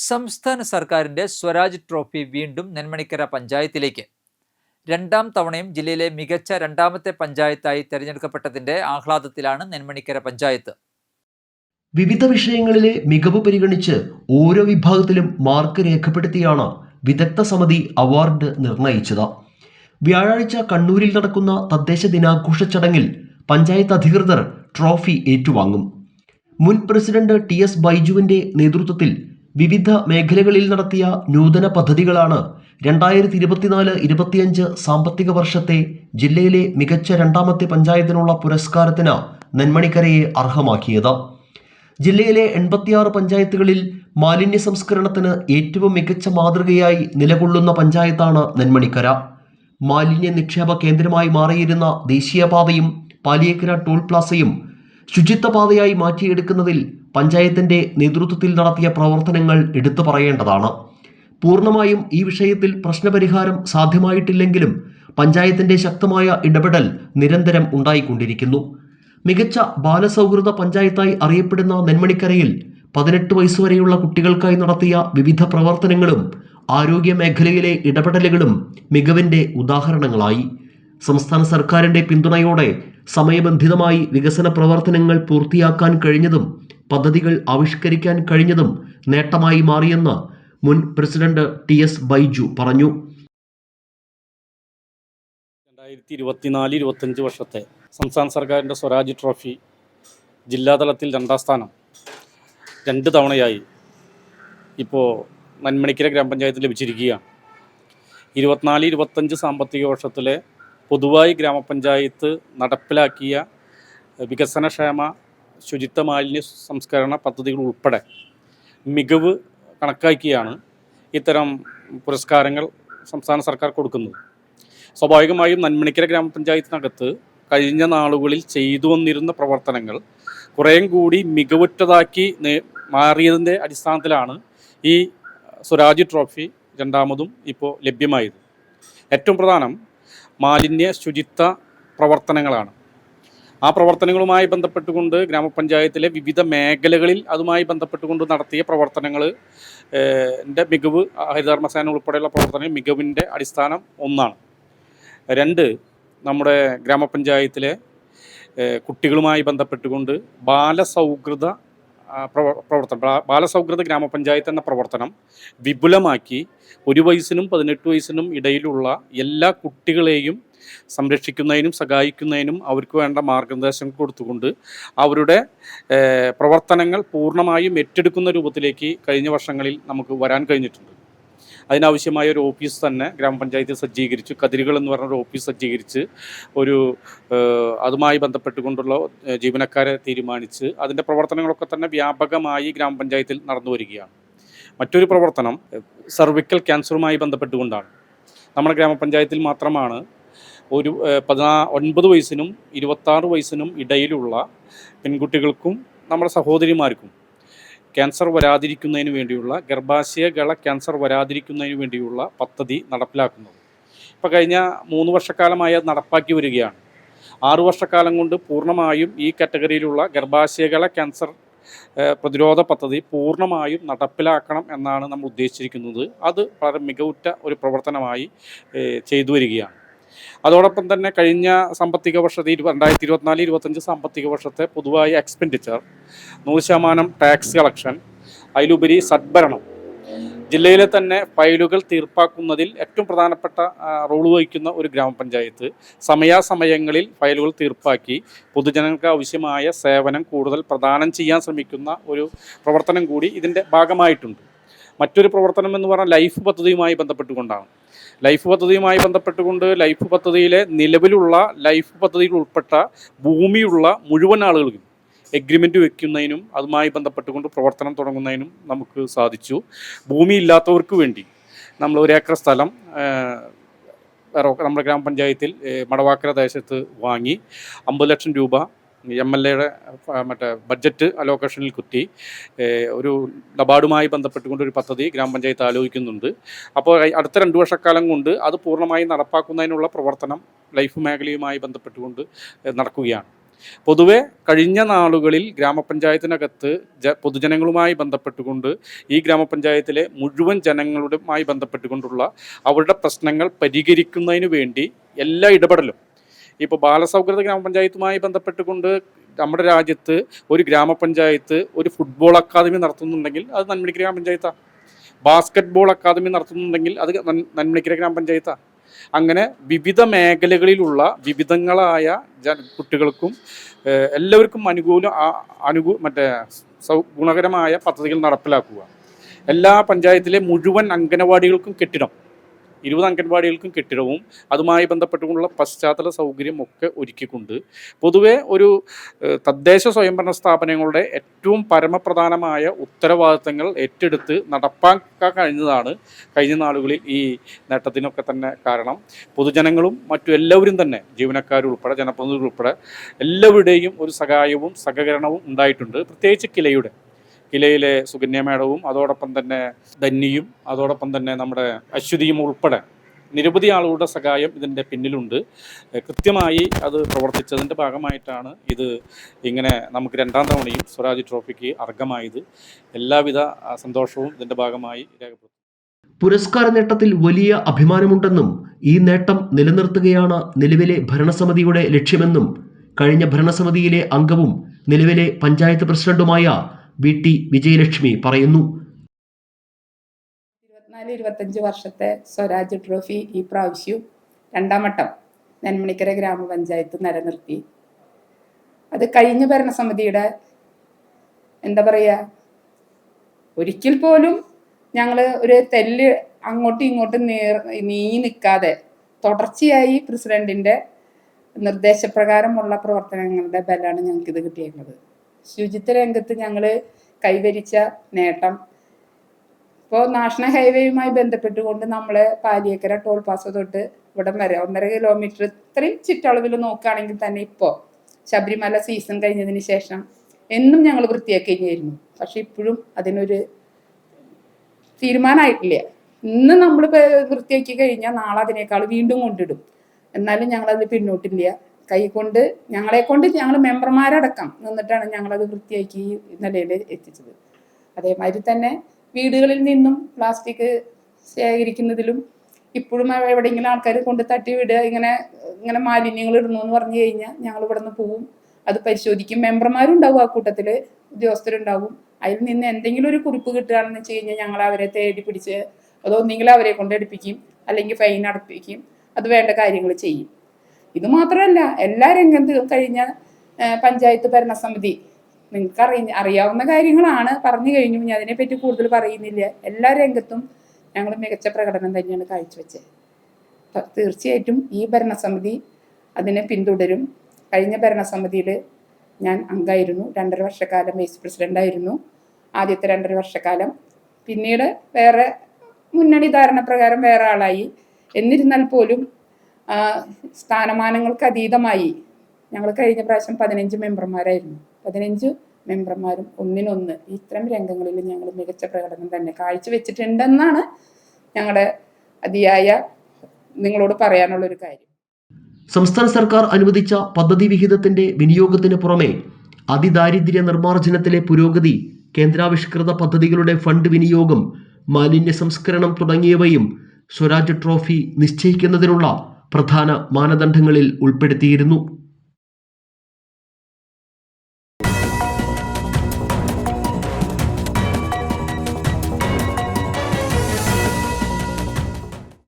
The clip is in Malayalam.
സംസ്ഥാന സർക്കാരിന്റെ സ്വരാജ് ട്രോഫി വീണ്ടും നെന്മണിക്കര പഞ്ചായത്തിലേക്ക്. രണ്ടാം തവണയും ജില്ലയിലെ മികച്ച രണ്ടാമത്തെ പഞ്ചായത്തായി തെരഞ്ഞെടുക്കപ്പെട്ടതിന്റെ ആഹ്ലാദത്തിലാണ് നെന്മണിക്കര പഞ്ചായത്ത്. വിവിധ വിഷയങ്ങളിലെ മികവ് പരിഗണിച്ച് ഓരോ വിഭാഗത്തിലും മാർക്ക് രേഖപ്പെടുത്തിയാണ് വിദഗ്ധ സമിതി അവാർഡ് നിർണയിച്ചത്. വ്യാഴാഴ്ച കണ്ണൂരിൽ നടക്കുന്ന തദ്ദേശ ദിനാഘോഷ ചടങ്ങിൽ പഞ്ചായത്ത് അധികൃതർ ട്രോഫി ഏറ്റുവാങ്ങും. മുൻ പ്രസിഡന്റ് TS ബൈജുവിന്റെ നേതൃത്വത്തിൽ വിവിധ മേഖലകളിൽ നടത്തിയ നൂതന പദ്ധതികളാണ് 2024-25 സാമ്പത്തിക വർഷത്തെ ജില്ലയിലെ മികച്ച രണ്ടാമത്തെ പഞ്ചായത്തിനുള്ള പുരസ്കാരത്തിന് നെന്മണിക്കരയെ അർഹമാക്കിയത്. ജില്ലയിലെ 86 പഞ്ചായത്തുകളിൽ മാലിന്യ സംസ്കരണത്തിന് ഏറ്റവും മികച്ച മാതൃകയായി നിലകൊള്ളുന്ന പഞ്ചായത്താണ് നെന്മണിക്കര. മാലിന്യ നിക്ഷേപ കേന്ദ്രമായി മാറിയിരുന്ന ദേശീയപാതയും പാലിയേക്കര ടോൾ പ്ലാസയും ശുചിത്വപാതയായി മാറ്റിയെടുക്കുന്നതിൽ പഞ്ചായത്തിന്റെ നേതൃത്വത്തിൽ നടത്തിയ പ്രവർത്തനങ്ങൾ എടുത്തു പറയേണ്ടതാണ്. പൂർണ്ണമായും ഈ വിഷയത്തിൽ പ്രശ്നപരിഹാരം സാധ്യമായിട്ടില്ലെങ്കിലും പഞ്ചായത്തിന്റെ ശക്തമായ ഇടപെടൽ നിരന്തരം ഉണ്ടായിക്കൊണ്ടിരിക്കുന്നു. മികച്ച ബാലസൗഹൃദ പഞ്ചായത്തായി അറിയപ്പെടുന്ന നെന്മണിക്കരയിൽ 18 വയസ്സുവരെയുള്ള കുട്ടികൾക്കായി നടത്തിയ വിവിധ പ്രവർത്തനങ്ങളും ആരോഗ്യ മേഖലയിലെ ഇടപെടലുകളും മികവിന്റെ ഉദാഹരണങ്ങളായി. സംസ്ഥാന സർക്കാരിന്റെ പിന്തുണയോടെ സമയബന്ധിതമായി വികസന പ്രവർത്തനങ്ങൾ പൂർത്തിയാക്കാൻ കഴിഞ്ഞതും പദ്ധതികൾ ആവിഷ്കരിക്കാൻ കഴിഞ്ഞതും നേട്ടമായി മാറിയെന്ന് മുൻ പ്രസിഡന്റ് TS ബൈജു പറഞ്ഞു. 2024-25 വർഷത്തെ സംസ്ഥാന സർക്കാരിൻ്റെ സ്വരാജ് ട്രോഫി ജില്ലാതലത്തിൽ രണ്ടാം സ്ഥാനം 2 തവണയായി ഇപ്പോൾ നെന്മണിക്കര ഗ്രാമപഞ്ചായത്ത് ലഭിച്ചിരിക്കുകയാണ്. 24-25 സാമ്പത്തിക വർഷത്തിലെ പൊതുവായി ഗ്രാമപഞ്ചായത്ത് നടപ്പിലാക്കിയ വികസനക്ഷേമ ശുചിത്വ മാലിന്യ സംസ്കരണ പദ്ധതികൾ ഉൾപ്പെടെ മികവ് കണക്കാക്കിയാണ് ഇത്തരം പുരസ്കാരങ്ങൾ സംസ്ഥാന സർക്കാർ കൊടുക്കുന്നത്. സ്വാഭാവികമായും നെന്മണിക്കര ഗ്രാമപഞ്ചായത്തിനകത്ത് കഴിഞ്ഞ നാളുകളിൽ ചെയ്തു വന്നിരുന്ന പ്രവർത്തനങ്ങൾ കുറേയും കൂടി മികവുറ്റതാക്കി മാറിയതിൻ്റെ അടിസ്ഥാനത്തിലാണ് ഈ സ്വരാജ് ട്രോഫി രണ്ടാമതും ഇപ്പോൾ ലഭ്യമായത്. ഏറ്റവും പ്രധാനം മാലിന്യ ശുചിത്വ പ്രവർത്തനങ്ങളാണ്. ആ പ്രവർത്തനങ്ങളുമായി ബന്ധപ്പെട്ടുകൊണ്ട് ഗ്രാമപഞ്ചായത്തിലെ വിവിധ മേഖലകളിൽ അതുമായി ബന്ധപ്പെട്ടുകൊണ്ട് നടത്തിയ പ്രവർത്തനങ്ങൾ മികവ് ഹരിതകർമ്മസേന ഉൾപ്പെടെയുള്ള പ്രവർത്തനങ്ങൾ മികവിൻ്റെ അടിസ്ഥാനം ഒന്നാണ്. 2, നമ്മുടെ ഗ്രാമപഞ്ചായത്തിലെ കുട്ടികളുമായി ബന്ധപ്പെട്ടുകൊണ്ട് ബാലസൗഹൃദ ഗ്രാമപഞ്ചായത്ത് എന്ന പ്രവർത്തനം വിപുലമാക്കി 1 വയസ്സിനും 18 വയസ്സിനും ഇടയിലുള്ള എല്ലാ കുട്ടികളെയും സംരക്ഷിക്കുന്നതിനും സഹായിക്കുന്നതിനും അവർക്ക് വേണ്ട മാർഗനിർദ്ദേശങ്ങൾ കൊടുത്തുകൊണ്ട് അവരുടെ പ്രവർത്തനങ്ങൾ പൂർണ്ണമായും ഏറ്റെടുക്കുന്ന രൂപത്തിലേക്ക് കഴിഞ്ഞ വർഷങ്ങളിൽ നമുക്ക് വരാൻ കഴിഞ്ഞിട്ടുണ്ട്. അതിനാവശ്യമായ ഒരു ഓഫീസ് തന്നെ ഗ്രാമപഞ്ചായത്തിൽ സജ്ജീകരിച്ചു. കതിരുകൾ എന്ന് പറഞ്ഞൊരു ഓഫീസ് സജ്ജീകരിച്ച് അതുമായി ബന്ധപ്പെട്ടുകൊണ്ടുള്ള ജീവനക്കാരെ തീരുമാനിച്ച് അതിൻ്റെ പ്രവർത്തനങ്ങളൊക്കെ തന്നെ വ്യാപകമായി ഗ്രാമപഞ്ചായത്തിൽ നടന്നു വരികയാണ്. മറ്റൊരു പ്രവർത്തനം സർവിക്കൽ ക്യാൻസറുമായി ബന്ധപ്പെട്ടുകൊണ്ടാണ്. നമ്മുടെ ഗ്രാമപഞ്ചായത്തിൽ മാത്രമാണ് ഒരു 19 വയസ്സിനും 26 വയസ്സിനും ഇടയിലുള്ള പെൺകുട്ടികൾക്കും നമ്മുടെ സഹോദരിമാർക്കും ക്യാൻസർ വരാതിരിക്കുന്നതിന് വേണ്ടിയുള്ള ഗർഭാശയകള ക്യാൻസർ വരാതിരിക്കുന്നതിന് വേണ്ടിയുള്ള പദ്ധതി നടപ്പിലാക്കുന്നത്. ഇപ്പോൾ കഴിഞ്ഞ 3 വർഷക്കാലമായി അത് നടപ്പാക്കി വരികയാണ്. 6 വർഷക്കാലം കൊണ്ട് പൂർണ്ണമായും ഈ കാറ്റഗറിയിലുള്ള ഗർഭാശയകള ക്യാൻസർ പ്രതിരോധ പദ്ധതി പൂർണ്ണമായും നടപ്പിലാക്കണം എന്നാണ് നമ്മൾ ഉദ്ദേശിച്ചിരിക്കുന്നത്. അത് വളരെ മികവുറ്റ ഒരു പ്രവർത്തനമായി ചെയ്തു വരികയാണ്. അതോടൊപ്പം തന്നെ കഴിഞ്ഞ സാമ്പത്തിക വർഷത്തെ 2024-25 സാമ്പത്തിക വർഷത്തെ പൊതുവായ എക്സ്പെൻഡിച്ചർ 100% ടാക്സ് കളക്ഷൻ, അതിലുപരി സദ്ഭരണം, ജില്ലയിലെ തന്നെ ഫയലുകൾ തീർപ്പാക്കുന്നതിൽ ഏറ്റവും പ്രധാനപ്പെട്ട റോൾ വഹിക്കുന്ന ഒരു ഗ്രാമപഞ്ചായത്ത് സമയാസമയങ്ങളിൽ ഫയലുകൾ തീർപ്പാക്കി പൊതുജനങ്ങൾക്ക് ആവശ്യമായ സേവനം കൂടുതൽ പ്രദാനം ചെയ്യാൻ ശ്രമിക്കുന്ന ഒരു പ്രവർത്തനം കൂടി ഇതിൻ്റെ ഭാഗമായിട്ടുണ്ട്. മറ്റൊരു പ്രവർത്തനം എന്ന് പറഞ്ഞാൽ ലൈഫ് പദ്ധതിയുമായി ബന്ധപ്പെട്ടുകൊണ്ടാണ്. ലൈഫ് പദ്ധതിയിലെ നിലവിലുള്ള ലൈഫ് പദ്ധതിയിൽ ഉൾപ്പെട്ട ഭൂമിയുള്ള മുഴുവൻ ആളുകൾക്കും എഗ്രിമെൻറ്റ് വയ്ക്കുന്നതിനും അതുമായി ബന്ധപ്പെട്ടുകൊണ്ട് പ്രവർത്തനം തുടങ്ങുന്നതിനും നമുക്ക് സാധിച്ചു. ഭൂമിയില്ലാത്തവർക്ക് വേണ്ടി നമ്മൾ 1 ഏക്കർ സ്ഥലം നമ്മുടെ ഗ്രാമപഞ്ചായത്തിൽ മടവാക്കര ദേശത്ത് വാങ്ങി 50 ലക്ഷം രൂപ MLAയുടെ ബഡ്ജറ്റ് അലോക്കേഷനിൽ കുത്തി ഒരു നബാർഡുമായി ബന്ധപ്പെട്ടുകൊണ്ട് ഒരു പദ്ധതി ഗ്രാമപഞ്ചായത്ത് ആലോചിക്കുന്നുണ്ട്. അപ്പോൾ അടുത്ത 2 വർഷക്കാലം കൊണ്ട് അത് പൂർണ്ണമായി നടപ്പാക്കുന്നതിനുള്ള പ്രവർത്തനം ലൈഫ് മേഖലയുമായി ബന്ധപ്പെട്ടുകൊണ്ട് നടക്കുകയാണ്. പൊതുവെ കഴിഞ്ഞ നാളുകളിൽ ഗ്രാമപഞ്ചായത്തിനകത്ത് പൊതുജനങ്ങളുമായി ബന്ധപ്പെട്ടുകൊണ്ട് ഈ ഗ്രാമപഞ്ചായത്തിലെ മുഴുവൻ ജനങ്ങളുമായി ബന്ധപ്പെട്ടുകൊണ്ടുള്ള അവരുടെ പ്രശ്നങ്ങൾ പരിഹരിക്കുന്നതിന് വേണ്ടി എല്ലാ ഇടപെടലും, ഇപ്പോൾ ബാലസൗഹൃദ ഗ്രാമപഞ്ചായത്തുമായി ബന്ധപ്പെട്ടുകൊണ്ട് നമ്മുടെ രാജ്യത്ത് ഒരു ഗ്രാമപഞ്ചായത്ത് ഒരു ഫുട്ബോൾ അക്കാദമി നടത്തുന്നുണ്ടെങ്കിൽ അത് നന്മണിക്കര ഗ്രാമപഞ്ചായത്താണ്. ബാസ്കറ്റ് ബോൾ അക്കാദമി നടത്തുന്നുണ്ടെങ്കിൽ അത് നന്മണിക്കര ഗ്രാമപഞ്ചായത്താണ്. അങ്ങനെ വിവിധ മേഖലകളിലുള്ള വിവിധങ്ങളായ കുട്ടികൾക്കും എല്ലാവർക്കും ഗുണകരമായ പദ്ധതികൾ നടപ്പിലാക്കുക. എല്ലാ പഞ്ചായത്തിലെ മുഴുവൻ അംഗനവാടികൾക്കും കെട്ടിടം, 20 അംഗൻവാടികൾക്കും കെട്ടിടവും അതുമായി ബന്ധപ്പെട്ടുകൊണ്ടുള്ള പശ്ചാത്തല സൗകര്യം ഒക്കെ ഒരുക്കിക്കൊണ്ട് പൊതുവെ ഒരു തദ്ദേശ സ്വയംഭരണ സ്ഥാപനങ്ങളുടെ ഏറ്റവും പരമപ്രധാനമായ ഉത്തരവാദിത്തങ്ങൾ ഏറ്റെടുത്ത് നടപ്പാക്കാൻ കഴിഞ്ഞതാണ് കഴിഞ്ഞ നാളുകളിൽ ഈ നേട്ടത്തിനൊക്കെ തന്നെ കാരണം. പൊതുജനങ്ങളും മറ്റു എല്ലാവരും തന്നെ, ജീവനക്കാരുൾപ്പെടെ ജനപ്രതിനിധികൾ ഉൾപ്പെടെ എല്ലാവരുടെയും ഒരു സഹായവും സഹകരണവും ഉണ്ടായിട്ടുണ്ട്. പ്രത്യേകിച്ച് കിലയിലെ സുകന്യ മേഡവും അതോടൊപ്പം തന്നെ ധന്യയും അതോടൊപ്പം തന്നെ നമ്മുടെ അശ്വതിയും ഉൾപ്പെടെ നിരവധി ആളുകളുടെ സഹായം ഇതിൻ്റെ പിന്നിലുണ്ട്. കൃത്യമായി അത് പ്രവർത്തിച്ചതിൻ്റെ ഭാഗമായിട്ടാണ് ഇത് ഇങ്ങനെ നമുക്ക് 2ാം തവണയും സ്വരാജ് ട്രോഫിക്ക് അർഹമായത്. എല്ലാവിധ സന്തോഷവും ഇതിൻ്റെ ഭാഗമായി രേഖപ്പെടുത്തുന്നു. പുരസ്കാര നേട്ടത്തിൽ വലിയ അഭിമാനമുണ്ടെന്നും ഈ നേട്ടം നിലനിർത്തുകയാണ് നിലവിലെ ഭരണസമിതിയുടെ ലക്ഷ്യമെന്നും കഴിഞ്ഞ ഭരണസമിതിയിലെ അംഗവും നിലവിലെ പഞ്ചായത്ത് പ്രസിഡന്റുമായ VT വിജയലക്ഷ്മി പറയുന്നു. 24-25 വർഷത്തെ സ്വരാജ് ട്രോഫി ഈ പ്രാവശ്യം 2ാം വട്ടം നെന്മണിക്കര ഗ്രാമപഞ്ചായത്ത് നിലനിർത്തി. അത് കഴിഞ്ഞ ഭരണസമിതിയുടെ എന്താ പറയുക, ഒരിക്കൽ പോലും ഞങ്ങൾ ഒരു തെല്ല് അങ്ങോട്ടും ഇങ്ങോട്ടും നീങ്ങി നിൽക്കാതെ തുടർച്ചയായി പ്രസിഡന്റിൻ്റെ നിർദ്ദേശപ്രകാരമുള്ള പ്രവർത്തനങ്ങളുടെ ബലമാണ് ഞങ്ങൾക്കിത് കിട്ടിയേക്കുന്നത്. ശുചിത്വ രംഗത്ത് ഞങ്ങൾ കൈവരിച്ച നേട്ടം, ഇപ്പോൾ നാഷണൽ ഹൈവേയുമായി ബന്ധപ്പെട്ടുകൊണ്ട് നമ്മൾ പാലിയേക്കര ടോൾ പാസ് തൊട്ട് ഇവിടം വരെ 1.5 കിലോമീറ്റർ ഇത്രയും ചുറ്റളവിൽ നോക്കുകയാണെങ്കിൽ തന്നെ ഇപ്പോൾ ശബരിമല സീസൺ കഴിഞ്ഞതിന് ശേഷം എന്നും ഞങ്ങൾ വൃത്തിയാക്കി കഴിഞ്ഞായിരുന്നു. പക്ഷെ ഇപ്പോഴും അതിനൊരു തീരുമാനമായിട്ടില്ല. ഇന്ന് നമ്മൾ വൃത്തിയാക്കി കഴിഞ്ഞാൽ നാളെ അതിനേക്കാൾ വീണ്ടും കൊണ്ടിടും. എന്നാലും ഞങ്ങളത് പിന്നോട്ടില്ല. ഞങ്ങൾ മെമ്പർമാരടക്കം നിന്നിട്ടാണ് ഞങ്ങളത് വൃത്തിയാക്കി നിലയിൽ എത്തിച്ചത്. അതേമാതിരി തന്നെ വീടുകളിൽ നിന്നും പ്ലാസ്റ്റിക് ശേഖരിക്കുന്നതിലും ഇപ്പോഴും എവിടെയെങ്കിലും ആൾക്കാർ കൊണ്ട് തട്ടി വിടുക, ഇങ്ങനെ മാലിന്യങ്ങൾ ഇടുന്നു എന്ന് പറഞ്ഞു കഴിഞ്ഞാൽ ഞങ്ങൾ ഇവിടെ നിന്ന് പോവും, അത് പരിശോധിക്കും. മെമ്പർമാരുണ്ടാവും, ആ കൂട്ടത്തിൽ ഉദ്യോഗസ്ഥരുണ്ടാവും. അതിൽ നിന്ന് എന്തെങ്കിലും ഒരു കുറിപ്പ് കിട്ടുകയാണെന്ന് വെച്ച് കഴിഞ്ഞാൽ ഞങ്ങൾ അവരെ തേടി പിടിച്ച് അതൊന്നെങ്കിലും അവരെ കൊണ്ട് എടുപ്പിക്കും, അല്ലെങ്കിൽ ഫൈൻ അടപ്പിക്കും. അത് വേണ്ട കാര്യങ്ങൾ ചെയ്യും. ഇത് മാത്രമല്ല, എല്ലാ രംഗത്തും കഴിഞ്ഞ പഞ്ചായത്ത് ഭരണസമിതി നിങ്ങൾക്ക് അറിയാവുന്ന കാര്യങ്ങളാണ് പറഞ്ഞു കഴിഞ്ഞു. ഞാൻ അതിനെപ്പറ്റി കൂടുതൽ പറയുന്നില്ല. എല്ലാ രംഗത്തും ഞങ്ങൾ മികച്ച പ്രകടനം തന്നെയാണ് കാഴ്ചവെച്ചത്. തീർച്ചയായിട്ടും ഈ ഭരണസമിതി അതിനെ പിന്തുടരും. കഴിഞ്ഞ ഭരണസമിതിയിൽ ഞാൻ അംഗമായിരുന്നു, 2.5 വർഷക്കാലം വൈസ് പ്രസിഡൻ്റായിരുന്നു. ആദ്യത്തെ 2.5 വർഷക്കാലം. പിന്നീട് വേറെ മുന്നണി ധാരണ പ്രകാരം വേറെ ആളായി. എന്നിരുന്നാൽ പോലും സ്ഥാനമാനങ്ങൾക്ക് അതീതമായി ഞങ്ങൾ കഴിഞ്ഞ പ്രാവശ്യം 15 മെമ്പർമാരായിരുന്നു. 15 മെമ്പർമാരും ഒന്നിനൊന്ന് ഇത്തരം രംഗങ്ങളിൽ ഞങ്ങൾ മികച്ച പ്രകടനം തന്നെ കാഴ്ചവെച്ചിട്ടുണ്ടെന്നാണ് ഞങ്ങളുടെ അതിയായ നിങ്ങളോട് പറയാനുള്ളൊരു കാര്യം. സംസ്ഥാന സർക്കാർ അനുവദിച്ച പദ്ധതി വിഹിതത്തിന്റെ വിനിയോഗത്തിന് പുറമെ അതിദാരിദ്ര്യ നിർമ്മാർജ്ജനത്തിലെ പുരോഗതി, കേന്ദ്രാവിഷ്കൃത പദ്ധതികളുടെ ഫണ്ട് വിനിയോഗം, മാലിന്യ സംസ്കരണം തുടങ്ങിയവയും സ്വരാജ് ട്രോഫി നിശ്ചയിക്കുന്നതിനുള്ള പ്രധാന മാനദണ്ഡങ്ങളിൽ ഉൾപ്പെടുത്തിയിരുന്നു.